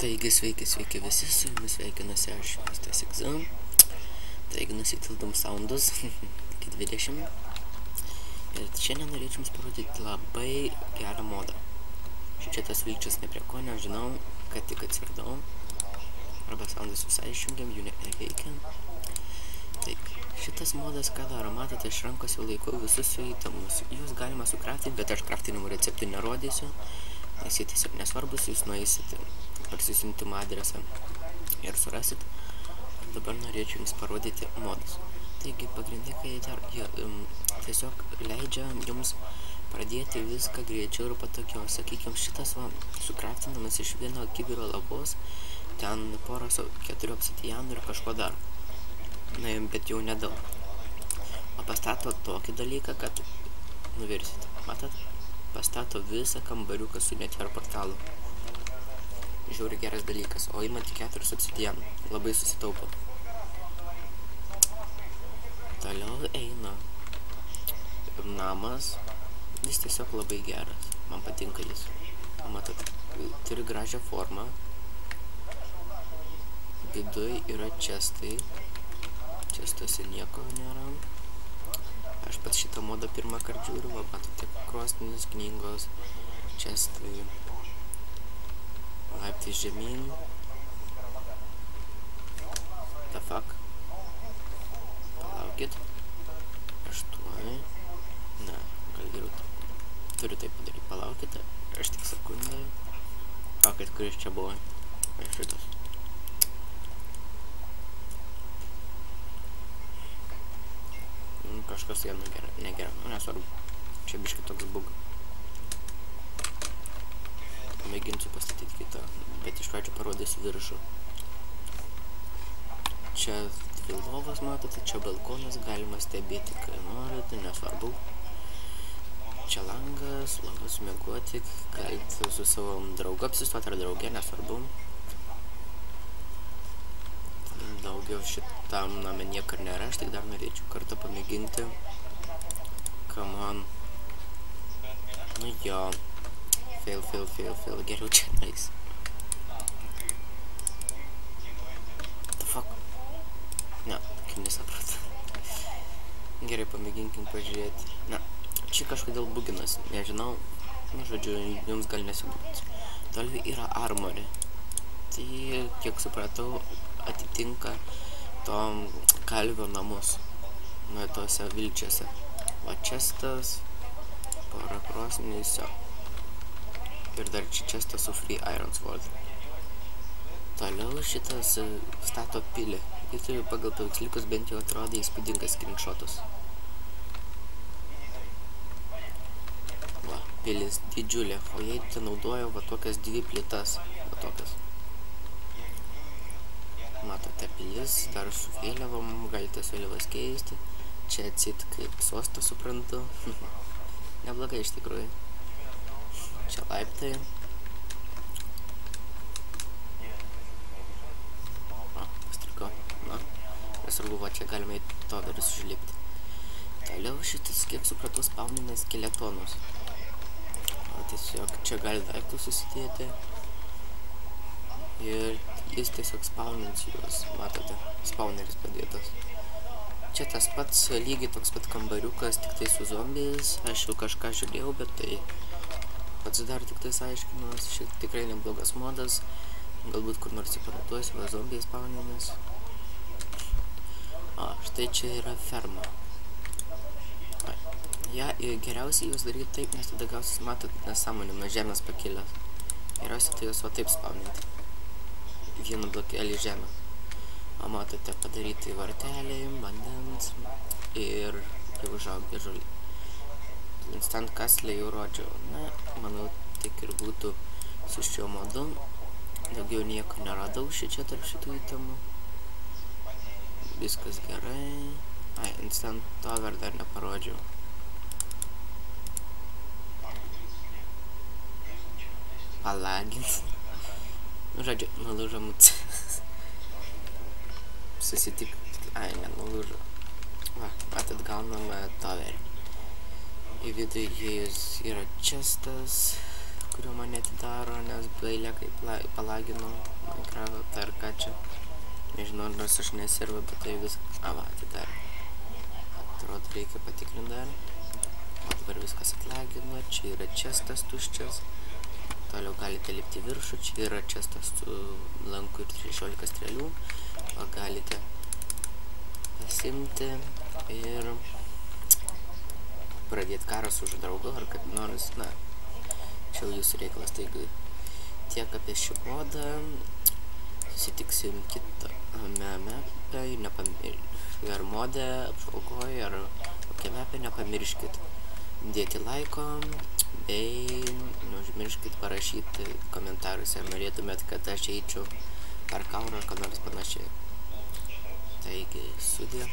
Taigi sveiki visi, su jumis sveikinasi aš, Mr. Sigzam. Taigi nusitildom soundus iki 20. Ir šiandien norėčiau jums parodyti labai gerą modą. Šitas vilčias ne prie ko, nežinau, kad tik atsirdau. Arba soundus visai išjungiam, jų neveikia. Taigi, šitas modas, ką daro, matote, iš rankos jau laikau visus suįtamus. Jūs galima sukraftinti, bet aš kraftinimo receptų nerodysiu. Nes jie tiesiog nesvarbus, jūs nueisite parsisiuntimo adresą ir surasit. Dabar norėčiau jums parodyti modus. Taigi pagrindai, kai jie tiesiog leidžia jums pradėti viską greičiau ir patogiau. Sakykime, šitas sukraftinamas iš vieno kibiro lavos, ten porą 4 obsidianų ir kažko dar. Na, bet jau nedaug. O pastato tokį dalyką, kad nuvirsit. Matot? Pastato visą kambariuką su netver portalu. Žiauri geras dalykas, o ima tik 4 obsidianų. Labai susitaupo. Toliau eina namas. Jis tiesiog labai geras. Man patinka jis. Matot, turi gražią formą. Viduj yra čestai. Čestuose nieko nėra. Aš pats šitą modą pirmą kartą žiūriu, matote, krosnis, knygos, čestai, laiptais žemyn. The fuck? Palaukit. 8. Ne, gal geriau. Turiu tai padaryti. Palaukite. Aš tik sekundę. Palaukit, kuris čia buvo. Aš šitas. Kažkas jie negera, nesvarbu. Čia biškai toks bug. Mėginsiu pastatyti kitą, bet iš pradžių parodysiu viršų. Čia 2 lovas, matote, čia balkonas, galima stebėti, kai norite, nesvarbu. Čia langas, lovas miegoti, galite su savo draugu apsistoti ar draugė, nesvarbu. Daugiau šitam name niekar nėra, aš tik dar norėčiau kartą pamėginti. Come on. Nu jo. Fail. Geriau čia neis. The fuck? Ne, kaip nesapratau. Gerai, pamėginkim pažiūrėti. Na, čia kažkodėl buginas, nežinau. Nu, žodžiu, jums gal nesibūti. Toliau yra armorė. Tai, kiek supratau, atitinka to kalvio namus, nuo tose vilčiose. O čestas, pora krosnysio. Ir dar čestas su free iron sword. Toliau šitas stato pilį. Jis turi pagal paveiksliukus bent jau atrodė įspūdingas screenshotus. Va, pilis didžiulė, o jie ten naudojo va tokias 2 plytas. Va tokias. Matote pilis, dar su vėliavom, galite su vėliavas keisti. Čia atsit kaip sostą suprantu. Neblogai iš tikrųjų. Čia laiptai. O, pastriko. Na, nesvarbu, va čia galime į toverius užlipti. Toliau šitas, kiek supratau, spaunina skeletonus. O tiesiog čia gali daiktus susidėti. Ir jis tiesiog spaunins juos, matote, spawneris padėtas. Čia tas pats, lygiai toks pat kambariukas, tik tai su zombiais. Aš jau kažką žiūrėjau, bet tai pats dar tik tais aiškinuos. Šit tikrai neblogas modas. Galbūt kur nors įparatuosiu, va zombiai spawninis. O, štai čia yra ferma. Ja, geriausiai jūs daryti taip, nes tada gausis, matot, nesąmonė nuo žemės pakilęs. Geriausiai tai jūs va taip spawninti. Vieną blokelį žemę. O matote, padaryti varteliai, vandens ir jau užaugę žolį. Instant castle jau rodžiau. Na, manau, tik ir būtų su šiuo modu. Daugiau nieko neradau šičia tarp šitų įtamų. Viskas gerai. Ai, instant tower dar neparodžiau. Palagins. Žodžiu, nulūžo mūts. Susitik... Ai, nenulūžo. Va, matot, gauname toverį. Į vidų įėjus yra čestas, kurio man netidaro, nes bailė kaip palagino Minecraftą ar ką čia. Nežinau, nors aš neservu, bet tai vis... va, atidarė. Atrodo, reikia patikrinti dar. O dabar viskas atlagino, čia yra čestas tuščias. Toliau galite lipti viršų, čia yra čestas su lanku ir 16 strėlių. O galite pasimti ir pradėti karą su draugų ar kaip nors, na, čia jūsų reikalas. Taigi tiek apie šį modą, susitiksim kitame mapė, ar modė, apžvalgoje, ar kokia mapė, nepamirškit dėti laiko, bei neužmirškit parašyti komentaruose, ar norėtumėt, kad aš eičiau ar kaurą, ar ką nors panašiai. Taigi, sudie.